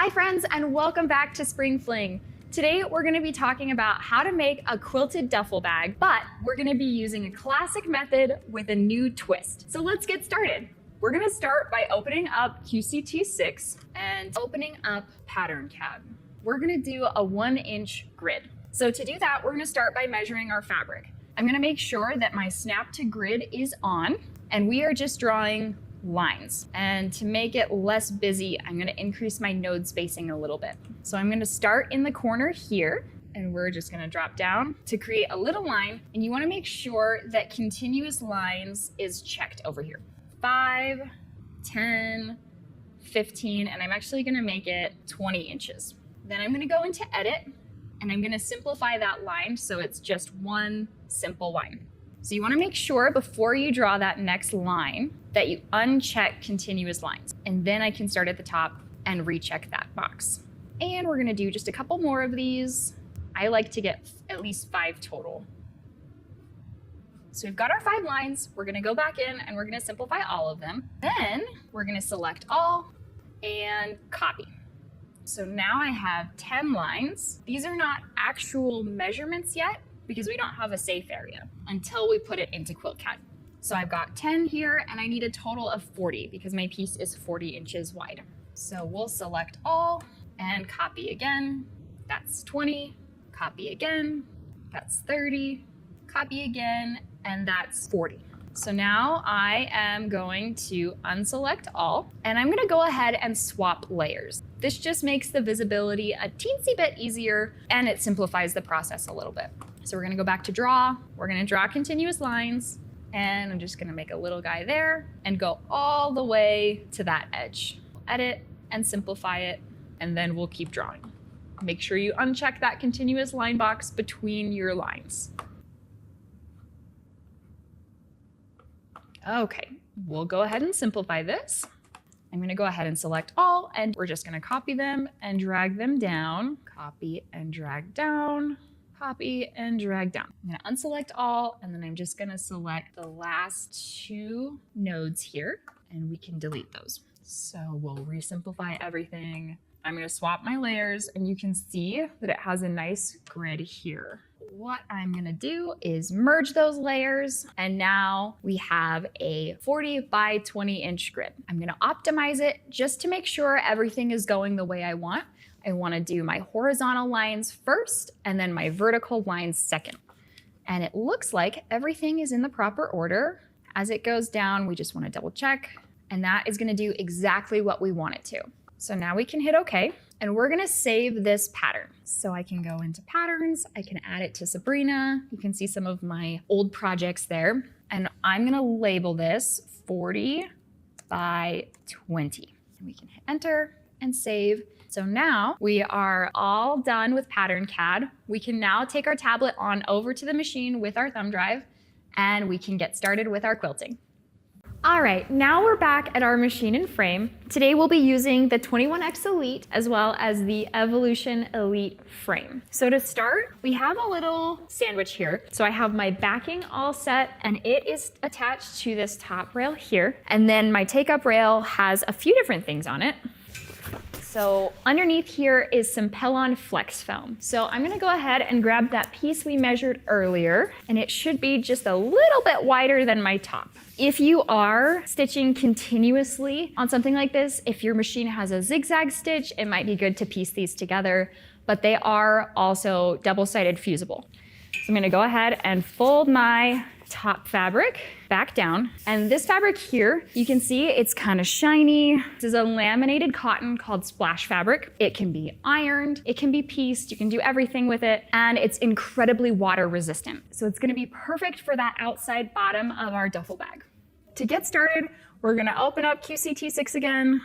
Hi friends, and welcome back to Spring Fling. Today we're going to be talking about how to make a quilted duffel bag, but we're going to be using a classic method with a new twist. So let's get started. We're going to start by opening up QCT6 and opening up Pattern CAD. We're going to do a 1-inch grid. So to do that, we're going to start by measuring our fabric. I'm going to make sure that my snap to grid is on, and we are just drawing lines. And to make it less busy, I'm going to increase my node spacing a little bit. So I'm going to start in the corner here, and we're just going to drop down to create a little line. And you want to make sure that continuous lines is checked over here. 5, 10, 15, and I'm actually going to make it 20 inches. Then I'm going to go into edit, and I'm going to simplify that line so it's just one simple line. So you want to make sure before you draw that next line that you uncheck continuous lines. And then I can start at the top and recheck that box. And we're going to do just a couple more of these. I like to get at least 5 total. So we've got our 5 lines. We're going to go back in and we're going to simplify all of them. Then we're going to select all and copy. So now I have 10 lines. These are not actual measurements yet, because we don't have a safe area until we put it into QuiltCAD. So I've got 10 here and I need a total of 40 because my piece is 40 inches wide. So we'll select all and copy again. That's 20, copy again. That's 30, copy again, and that's 40. So now I am going to unselect all, and I'm gonna go ahead and swap layers. This just makes the visibility a teensy bit easier, and it simplifies the process a little bit. So we're gonna go back to draw. We're gonna draw continuous lines, and I'm just gonna make a little guy there and go all the way to that edge. Edit and simplify it, and then we'll keep drawing. Make sure you uncheck that continuous line box between your lines. Okay, we'll go ahead and simplify this. I'm gonna go ahead and select all, and we're just gonna copy them and drag them down. Copy and drag down. Copy and drag down. I'm gonna unselect all, and then I'm just gonna select the last 2 nodes here, and we can delete those. So we'll resimplify everything. I'm gonna swap my layers, and you can see that it has a nice grid here. What I'm gonna do is merge those layers, and now we have a 40 by 20 inch grid. I'm gonna optimize it just to make sure everything is going the way I want. I wanna do my horizontal lines first, and then my vertical lines second. And it looks like everything is in the proper order. As it goes down, we just wanna double check, and that is gonna do exactly what we want it to. So now we can hit OK, and we're gonna save this pattern. So I can go into patterns, I can add it to Sabrina. You can see some of my old projects there. And I'm gonna label this 40 by 20. And we can hit enter and save. So now we are all done with Pattern CAD. We can now take our tablet on over to the machine with our thumb drive, and we can get started with our quilting. All right, now we're back at our machine and frame. Today we'll be using the 21X Elite as well as the Evolution Elite frame. So to start, we have a little sandwich here. So I have my backing all set, and it is attached to this top rail here. And then my take-up rail has a few different things on it. So underneath here is some Pellon Flex foam. So I'm gonna go ahead and grab that piece we measured earlier, and it should be just a little bit wider than my top. If you are stitching continuously on something like this, if your machine has a zigzag stitch, it might be good to piece these together, but they are also double-sided fusible. So I'm gonna go ahead and fold my top fabric back down. And this fabric here, you can see it's kind of shiny. This is a laminated cotton called splash fabric. It can be ironed, it can be pieced, you can do everything with it, and it's incredibly water resistant. So it's gonna be perfect for that outside bottom of our duffel bag. To get started, we're gonna open up QCT6 again,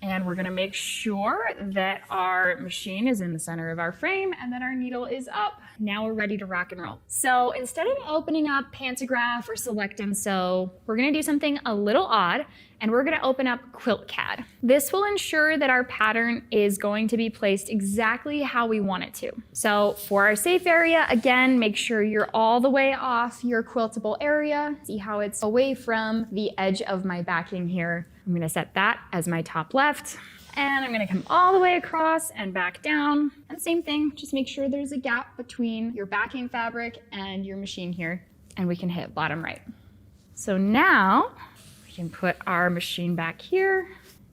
and we're gonna make sure that our machine is in the center of our frame and that our needle is up. Now we're ready to rock and roll. So instead of opening up Pantograph or Select and Sew, we're gonna do something a little odd, and we're gonna open up QuiltCAD. This will ensure that our pattern is going to be placed exactly how we want it to. So for our safe area, again, make sure you're all the way off your quiltable area. See how it's away from the edge of my backing here. I'm gonna set that as my top left. And I'm gonna come all the way across and back down. And same thing, just make sure there's a gap between your backing fabric and your machine here, and we can hit bottom right. So now we can put our machine back here,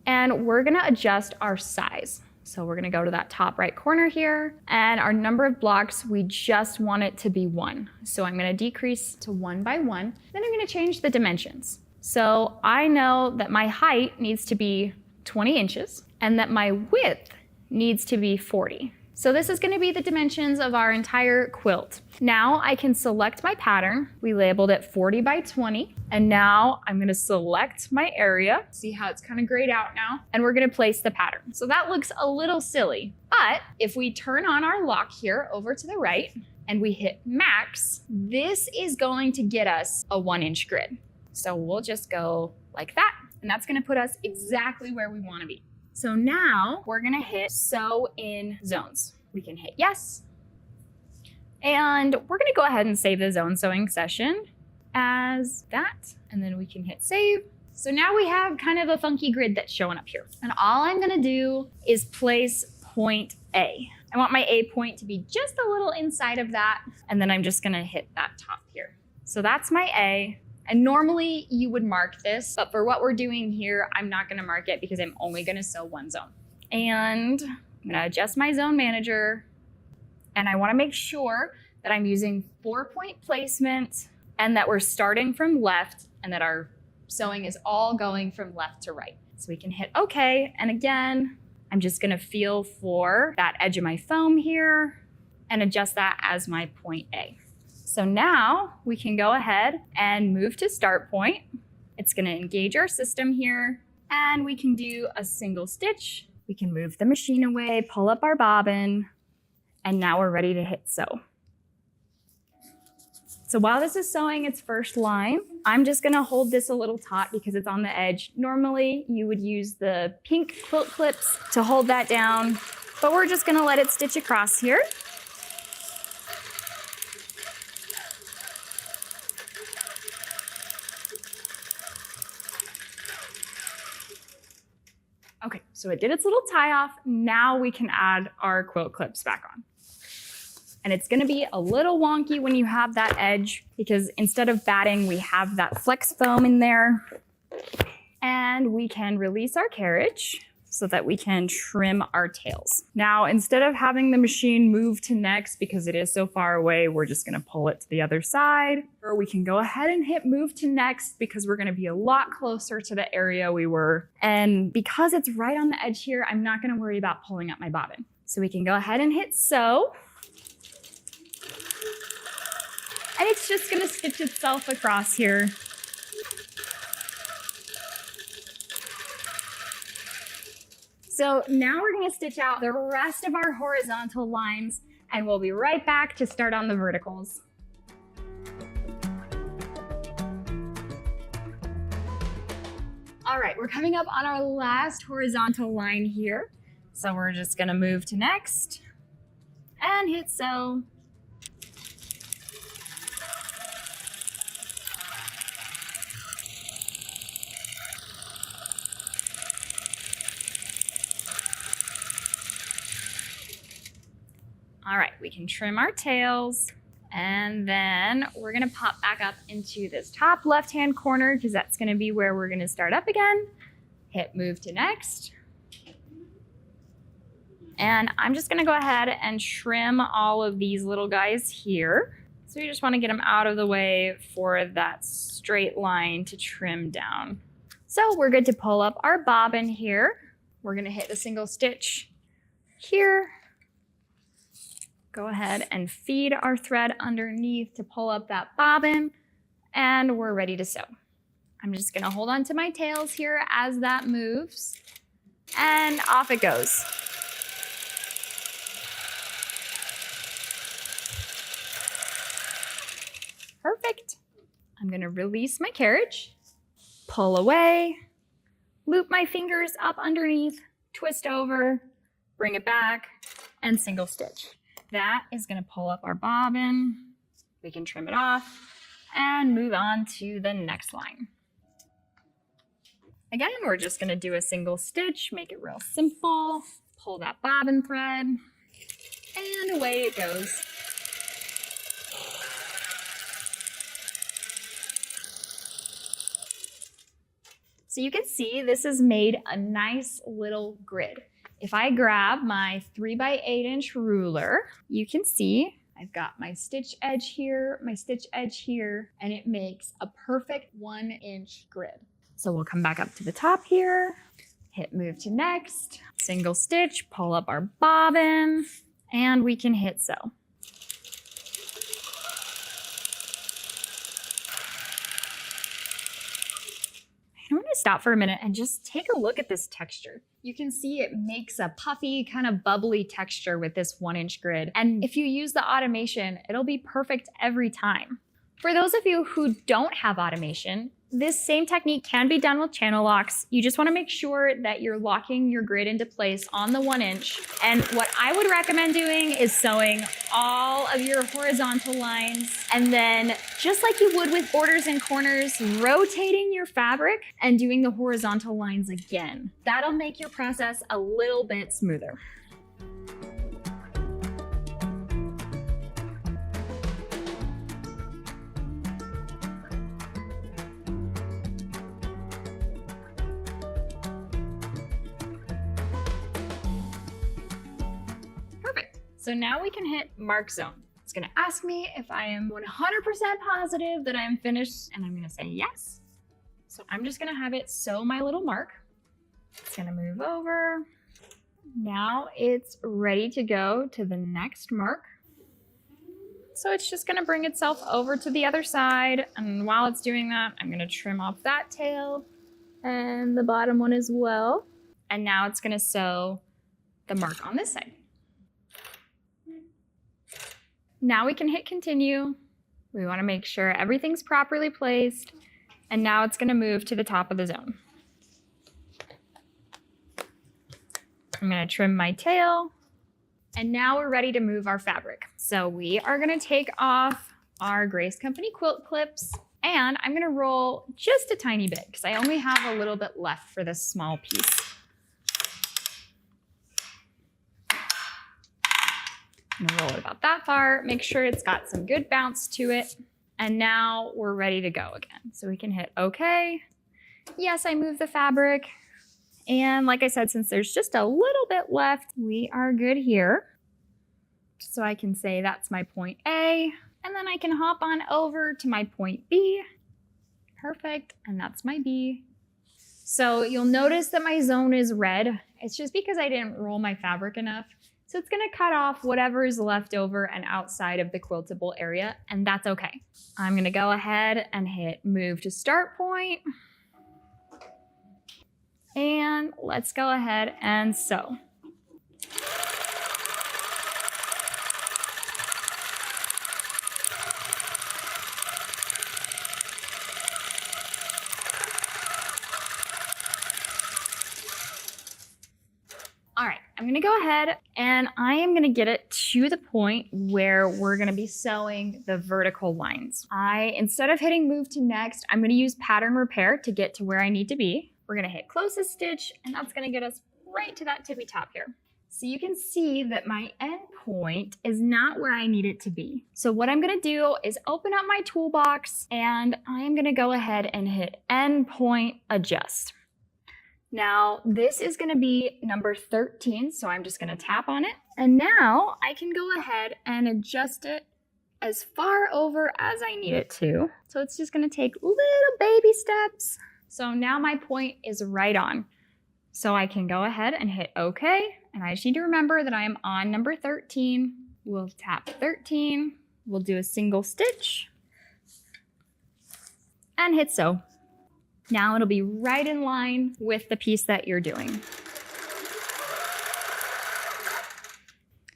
and we're gonna adjust our size. So we're gonna go to that top right corner here, and our number of blocks, we just want it to be 1. So I'm gonna decrease to 1 by 1. Then I'm gonna change the dimensions. So I know that my height needs to be 20 inches and that my width needs to be 40. So this is gonna be the dimensions of our entire quilt. Now I can select my pattern. We labeled it 40 by 20. And now I'm gonna select my area. See how it's kind of grayed out now? And we're gonna place the pattern. So that looks a little silly, but if we turn on our lock here over to the right and we hit max, this is going to get us a 1-inch grid. So we'll just go like that, and that's gonna put us exactly where we wanna be. So now we're gonna hit sew in zones. We can hit yes, and we're gonna go ahead and save the zone sewing session as that, and then we can hit save. So now we have kind of a funky grid that's showing up here. And all I'm gonna do is place point A. I want my A point to be just a little inside of that, and then I'm just gonna hit that top here. So that's my A. And normally you would mark this, but for what we're doing here, I'm not gonna mark it because I'm only gonna sew 1 zone. And I'm gonna adjust my zone manager, and I wanna make sure that I'm using 4-point placement and that we're starting from left and that our sewing is all going from left to right. So we can hit okay, and again, I'm just gonna feel for that edge of my foam here and adjust that as my point A. So now we can go ahead and move to start point. It's gonna engage our system here, and we can do a single stitch. We can move the machine away, pull up our bobbin, and now we're ready to hit sew. So while this is sewing its first line, I'm just gonna hold this a little taut because it's on the edge. Normally you would use the pink quilt clips to hold that down, but we're just gonna let it stitch across here. Okay, so it did its little tie off. Now we can add our quilt clips back on. And it's gonna be a little wonky when you have that edge because instead of batting, we have that flex foam in there. And we can release our carriage so that we can trim our tails. Now, instead of having the machine move to next because it is so far away, we're just gonna pull it to the other side. Or we can go ahead and hit move to next because we're gonna be a lot closer to the area we were. And because it's right on the edge here, I'm not gonna worry about pulling up my bobbin. So we can go ahead and hit sew. And it's just gonna stitch itself across here. So now we're gonna stitch out the rest of our horizontal lines, and we'll be right back to start on the verticals. All right, we're coming up on our last horizontal line here. So we're just gonna move to next and hit sew. All right, we can trim our tails, and then we're gonna pop back up into this top left-hand corner because that's gonna be where we're gonna start up again. Hit move to next. And I'm just gonna go ahead and trim all of these little guys here. So you just wanna get them out of the way for that straight line to trim down. So we're good to pull up our bobbin here. We're gonna hit a single stitch here. Go ahead and feed our thread underneath to pull up that bobbin, and we're ready to sew. I'm just gonna hold on to my tails here as that moves, and off it goes. Perfect. I'm gonna release my carriage, pull away, loop my fingers up underneath, twist over, bring it back, and single stitch. That is gonna pull up our bobbin. We can trim it off and move on to the next line. Again, we're just gonna do a single stitch, make it real simple, pull that bobbin thread, and away it goes. So you can see this has made a nice little grid. If I grab my 3 by 8 inch ruler, you can see I've got my stitch edge here, my stitch edge here, and it makes a perfect 1 inch grid. So we'll come back up to the top here, hit move to next, single stitch, pull up our bobbin, and we can hit sew. I'm going to stop for a minute and just take a look at this texture. You can see it makes a puffy, kind of bubbly texture with this 1 inch grid. And if you use the automation, it'll be perfect every time. For those of you who don't have automation, this same technique can be done with channel locks. You just want to make sure that you're locking your grid into place on the 1 inch. And what I would recommend doing is sewing all of your horizontal lines, and then just like you would with borders and corners, rotating your fabric and doing the horizontal lines again. That'll make your process a little bit smoother. So now we can hit mark zone. It's gonna ask me if I am 100% positive that I am finished, and I'm gonna say yes. So I'm just gonna have it sew my little mark. It's gonna move over. Now it's ready to go to the next mark. So it's just gonna bring itself over to the other side. And while it's doing that, I'm gonna trim off that tail and the bottom one as well. And now it's gonna sew the mark on this side. Now we can hit continue. We want to make sure everything's properly placed. And now it's going to move to the top of the zone. I'm going to trim my tail. And now we're ready to move our fabric. So we are going to take off our Grace Company quilt clips. And I'm going to roll just a tiny bit because I only have a little bit left for this small piece. I'm gonna roll it about that far, make sure it's got some good bounce to it. And now we're ready to go again. So we can hit OK. Yes, I moved the fabric. And like I said, since there's just a little bit left, we are good here. So I can say that's my point A, and then I can hop on over to my point B. Perfect, and that's my B. So you'll notice that my zone is red. It's just because I didn't roll my fabric enough. So it's gonna cut off whatever is left over and outside of the quiltable area, and that's okay. I'm gonna go ahead and hit move to start point. And let's go ahead and sew. All right, I'm gonna go ahead and I am gonna get it to the point where we're gonna be sewing the vertical lines. Instead of hitting move to next, I'm gonna use pattern repair to get to where I need to be. We're gonna hit closest stitch, and that's gonna get us right to that tippy top here. So you can see that my end point is not where I need it to be. So what I'm gonna do is open up my toolbox, and I am gonna go ahead and hit end point adjust. Now, this is gonna be number 13, so I'm just gonna tap on it. And now I can go ahead and adjust it as far over as I need it to. So it's just gonna take little baby steps. So now my point is right on. So I can go ahead and hit OK. And I just need to remember that I am on number 13. We'll tap 13. We'll do a single stitch and hit sew. Now it'll be right in line with the piece that you're doing.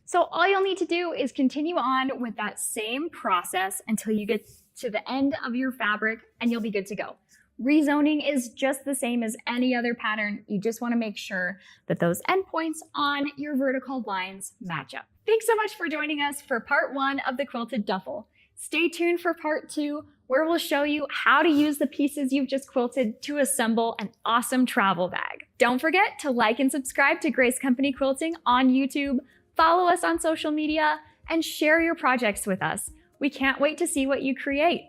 So all you'll need to do is continue on with that same process until you get to the end of your fabric, and you'll be good to go. Rezoning is just the same as any other pattern. You just want to make sure that those endpoints on your vertical lines match up. Thanks so much for joining us for part 1 of the quilted duffel. Stay tuned for part 2, where we'll show you how to use the pieces you've just quilted to assemble an awesome travel bag. Don't forget to like and subscribe to Grace Company Quilting on YouTube, follow us on social media, and share your projects with us. We can't wait to see what you create.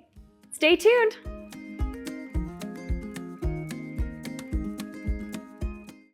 Stay tuned!